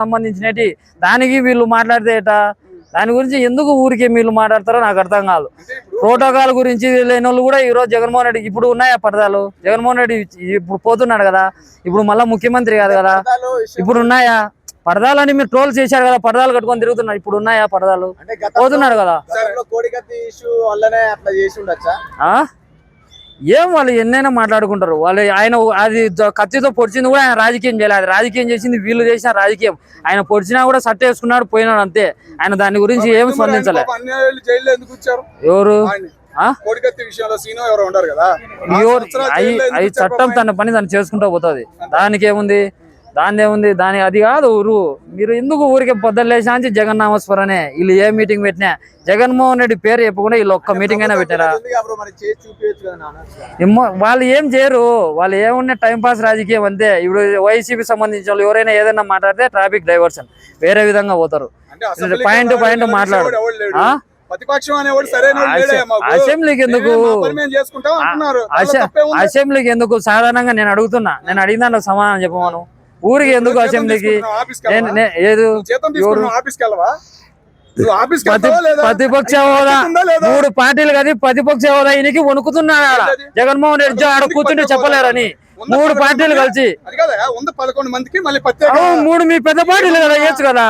సంబంధించినటి దానికి వీళ్ళు మాట్లాడితే ఏటా దాని గురించి ఎందుకు ఊరికే వీళ్ళు మాట్లాడతారో నాకు అర్థం కాదు. ప్రోటోకాల్ గురించి లేని వాళ్ళు కూడా ఈరోజు జగన్మోహన్ రెడ్డి ఇప్పుడు ఉన్నాయా పరదాలు? జగన్మోహన్ రెడ్డి ఇప్పుడు పోతున్నాడు కదా, ఇప్పుడు మళ్ళా ముఖ్యమంత్రి కాదు కదా, ఇప్పుడు ఉన్నాయా పరదాలని? మీరు ట్రోల్ చేశారు కదా, పరదాలు కట్టుకొని తిరుగుతున్నారు, ఇప్పుడు ఉన్నాయా పరదాలు? పోతున్నాడు కదా. ఏం వాళ్ళు ఎన్నైనా మాట్లాడుకుంటారు వాళ్ళు. ఆయన అది కత్తితో పొడిచింది కూడా ఆయన రాజకీయం చేయలేదు, అది రాజకీయం చేసింది వీళ్ళు చేసిన రాజకీయం. ఆయన పొడిచినా కూడా సట్ట వేసుకున్నాడు, పోయినాడు అంతే. ఆయన దాని గురించి ఏం స్పందించలే. ఎవరు అవి చట్టం తన పని దాన్ని చేసుకుంటూ పోతుంది, దానికి ఏముంది, దాని ఏముంది, దాని అది కాదు ఊరు. మీరు ఎందుకు ఊరికే పొద్దులేసాంచి జగన్నామస్వరనే వీళ్ళు ఏ మీటింగ్ పెట్టినా జగన్మోహన్ రెడ్డి పేరు చెప్పకుండా వీళ్ళు ఒక్క మీటింగ్ అయినా పెట్టారా? వాళ్ళు ఏం చేయరు, వాళ్ళు ఏమున్నా టైంపాస్ రాజకీయం అంతే. ఇప్పుడు వైసీపీ సంబంధించిన వాళ్ళు ఎవరైనా ఏదైనా మాట్లాడితే ట్రాఫిక్ డైవర్షన్ వేరే విధంగా పోతారు. పాయింట్ పాయింట్ మాట్లాడు. అసెంబ్లీకి ఎందుకు, అసెంబ్లీకి ఎందుకు? సాధారణంగా నేను అడుగుతున్నా, నేను అడిగిన దాంట్లో సమాధానం చెప్పమను. ఊరికి ఎందుకు అసెంబ్లీకి? ప్రతిపక్ష హోదా 3 పార్టీలు కదా, ప్రతిపక్ష హోదా ఈయనకి వణుకుతున్నాడు. జగన్మోహన్ రెడ్డి ఆడ కూర్చుంటే చెప్పలేరని 3 పార్టీలు కలిసి 3 మీ పెద్ద పార్టీలు కదా ఇయ్యొచ్చు కదా,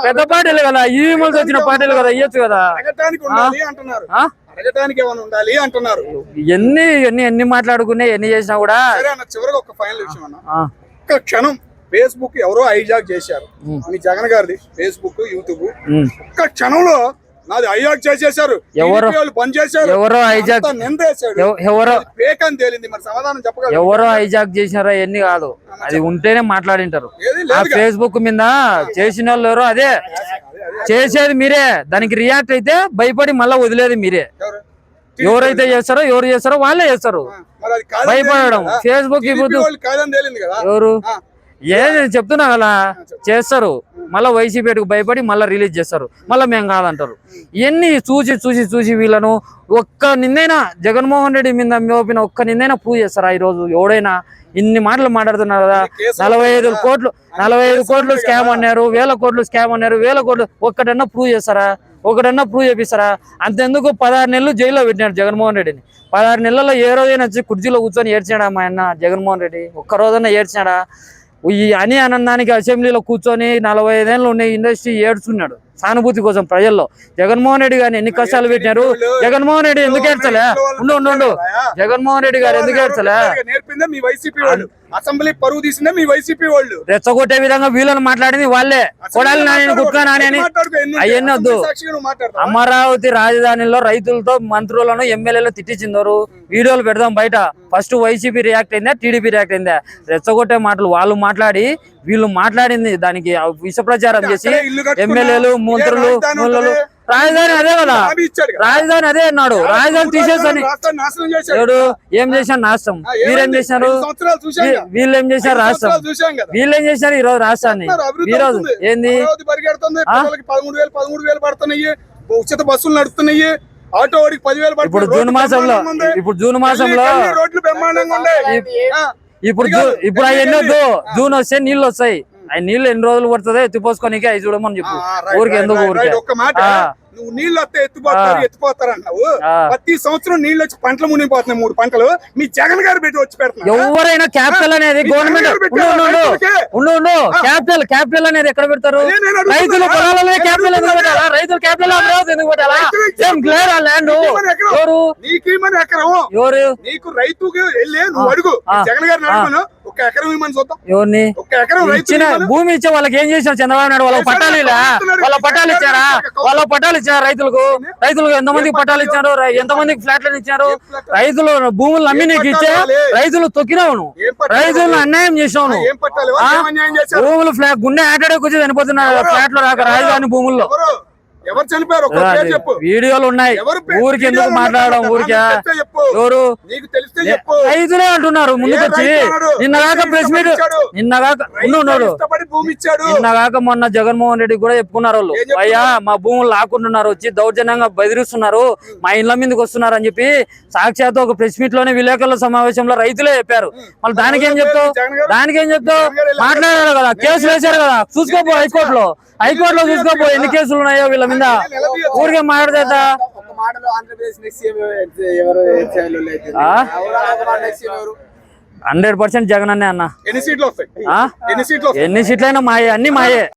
పెద్ద పార్టీలు కదా, ఈవిమల్స్ వచ్చిన పార్టీలు కదా ఇయ్యొచ్చు కదా. ఎన్ని మాట్లాడుకున్నా ఎన్ని చేసినా కూడా క్షణం ఫేస్బుక్ ఎవరో హైజాక్ చేశారు, మీ జగన్ గారిది ఫేస్బుక్ యూట్యూబ్. ఒక్క క్షణంలో నాది హైజాక్ చేసేసారు, బంద్ చేశారు. ఎవరో హైజాక్ తేలింది. మరి సమాధానం చెప్పగలరు? ఎవరో హైజాక్ చేసినారో ఎన్ని కాదు, అది ఉంటేనే మాట్లాడింటారు. ఫేస్బుక్ మీద చేసిన వాళ్ళు ఎవరో, అదే చేసేది మీరే. దానికి రియాక్ట్ అయితే భయపడి మళ్ళా వదిలేది మీరే. ఎవరైతే చేస్తారో ఎవరు చేస్తారో వాళ్ళే చేస్తారు, భయపడడం. ఫేస్బుక్ ఎవరు ఏది చెప్తున్నా కదా చేస్తారు, మళ్ళీ వైసీపీకి భయపడి మళ్ళీ రిలీజ్ చేస్తారు, మళ్ళీ మేము కాదంటారు. ఇవన్నీ చూసి చూసి చూసి వీళ్ళను ఒక్క నిందైనా జగన్మోహన్ రెడ్డి మీద మోపిన ఒక్క నిందైనా ప్రూవ్ చేస్తారా? ఈరోజు ఎవడైనా ఇన్ని మాటలు మాట్లాడుతున్నారు కదా, 45 కోట్లు స్కామ్ అన్నారు, 1000 కోట్లు స్కామ్ అన్నారు, 1000 కోట్లు. ఒక్కటన్నా ప్రూవ్ చేస్తారా? ఒకటన్నా ప్రూవ్ చేపిస్తారా? అంతెందుకు 16 నెలలు జైల్లో పెట్టినాడు జగన్మోహన్ రెడ్డిని. 16 నెలల్లో ఏ రోజైనా వచ్చి కుర్చీలో కూర్చొని ఏడ్చాడా మా అన్న జగన్మోహన్ రెడ్డి? ఒక్క రోజన్నా ఏడ్చాడా? ఈ అని ఆనందానికి అసెంబ్లీలో కూర్చొని 45 ఏళ్ళు ఉన్న ఇండస్ట్రీ ఏడ్చున్నాడు సానుభూతి కోసం ప్రజల్లో. జగన్మోహన్ రెడ్డి గారిని ఎన్ని కష్టాలు పెట్టినారు. జగన్మోహన్ రెడ్డి ఎందుకు ఏడ్చలే? ఉండు జగన్మోహన్ రెడ్డి గారు ఎందుకు ఏడ్చలే? అసెంబ్లీ పరువు తీసిందే మీ వైసీపీ వాళ్ళు. రెచ్చగొట్టే విధంగా వీళ్ళని మాట్లాడింది వాళ్ళే. కొడాలి నాని, కుక్క నాని అని అవన్నీ వద్దు. అమరావతి రాజధానిలో రైతులతో మంత్రులను ఎమ్మెల్యేలు తిట్టించిందరు, వీడియోలు పెడదాం బయట. ఫస్ట్ వైసీపీ రియాక్ట్ అయిందా, టీడీపీ రియాక్ట్ అయిందా? రెచ్చగొట్టే మాటలు వాళ్ళు మాట్లాడి వీళ్ళు మాట్లాడింది దానికి విష ప్రచారం చేసి ఎమ్మెల్యేలు మంత్రులు రాజధాని అదే కదా, రాజధాని అదే అన్నాడు. రాజధాని తీసేసని ఏం చేశారు? నాశనం. వీరేం చేశారు? వీళ్ళు ఏం చేశారు? రాష్ట్రం వీళ్ళు ఏం చేశారు ఈ రోజు రాష్ట్రాన్ని? ఈ రోజు ఏంది? 13,000 పడుతున్నాయి, ఉచిత బస్సులు నడుస్తున్నాయి, ఆటో వాడికి 10,000. ఇప్పుడు జూన్ మాసంలో రోడ్లు బ్రహ్మాండంగా ఉన్నాయి. ఇప్పుడు అవన్నీ వద్దు. జూన్ వస్తే నీళ్ళు వస్తాయి. ఆ నీళ్ళు ఎన్ని రోజులు పడుతుందో ఎత్తిపోసుకోనికి అవి చూడమని చెప్పు. ఊరికి ఎందుకు ఊరికి నువ్వు నీళ్ళు వస్తే ఎత్తిపోతారు అన్నావు. ప్రతి సంవత్సరం నీళ్ళు వచ్చి పంటలు మునిగిపోతున్నాయి. 3 పంటలు మీ జగన్ గారు పెట్టి వచ్చి పెడతారు. ఎవరైనా క్యాపిటల్ అనేది గవర్నమెంట్ క్యాపిటల్ అనేది ఎక్కడ పెడతారు? రైతుల పొలాలనే క్యాపిటల్ ఎందుకు పెట్టాలా? రైతుల క్యాపిటల్ అమరావతి ఎందుకు పెట్టాలా? ల్యాండ్ ఎవరు? నీకు రైతుకి వెళ్ళి నువ్వు అడుగు, జగన్ గారిని అడుగును. ఒక ఎకరం ఇవ్వమని చూద్దాం. ఎవరిని? ఒక ఎకరం ఇచ్చిన భూమి ఇచ్చే వాళ్ళకి ఏం చేశారు చంద్రబాబు నాయుడు? వాళ్ళకి పట్టాలు ఇచ్చారా? వాళ్ళ పట్టాలు ఇచ్చారు రైతులకు ఎంతమందికి పట్టాలు ఇచ్చారు? ఎంతమందికి ఫ్లాట్లను ఇచ్చారు? రైతులు భూములు అమ్మి నీకు ఇచ్చే రైతులు తొక్కినావు నువ్వు, రైతులను అన్యాయం చేసావు నువ్వు. భూములు గుండె ఆటాడే కూర్చొని చనిపోతున్నారు ఫ్లాట్ లో రాక రాజధాని భూముల్లో. ఎవరు చనిపోయారు ఒక్క పేరు చెప్పు. వీడియోలు ఉన్నాయి. ఊరికి ఎందుకు మాట్లాడడం? ఊరికే ఎవరు నీకు తెలిస్తే చెప్పు. రైతులే అంటున్నారు ముందుకొచ్చి. నిన్నగాక ప్రెస్ మీట్ నిన్నగాక మొన్న జగన్మోహన్ రెడ్డి కూడా చెప్పుకున్నారు వాళ్ళు, అయ్యా మా భూములు లాక్కుంటున్నారు, వచ్చి దౌర్జన్యంగా బెదిరిస్తున్నారు, మా ఇళ్ల మీదకి వస్తున్నారు అని చెప్పి సాక్షాత్ ఒక ప్రెస్ మీట్ లోనే విలేకరుల సమావేశంలో రైతులే చెప్పారు. మళ్ళీ దానికేం చెప్తావు? మాట్లాడారు కదా, కేసులు వేశారు కదా, చూసుకోపో హైకోర్టులో చూసుకోపో ఎన్ని కేసులు ఉన్నాయో వీళ్ళ మీద. ఊరికే మాట్లాడతా 100% జగన్ అన్నే అన్న. ఎన్ని సీట్లు వస్తాయి? ఎన్ని సీట్లైనా మాయే, అన్ని మాయే.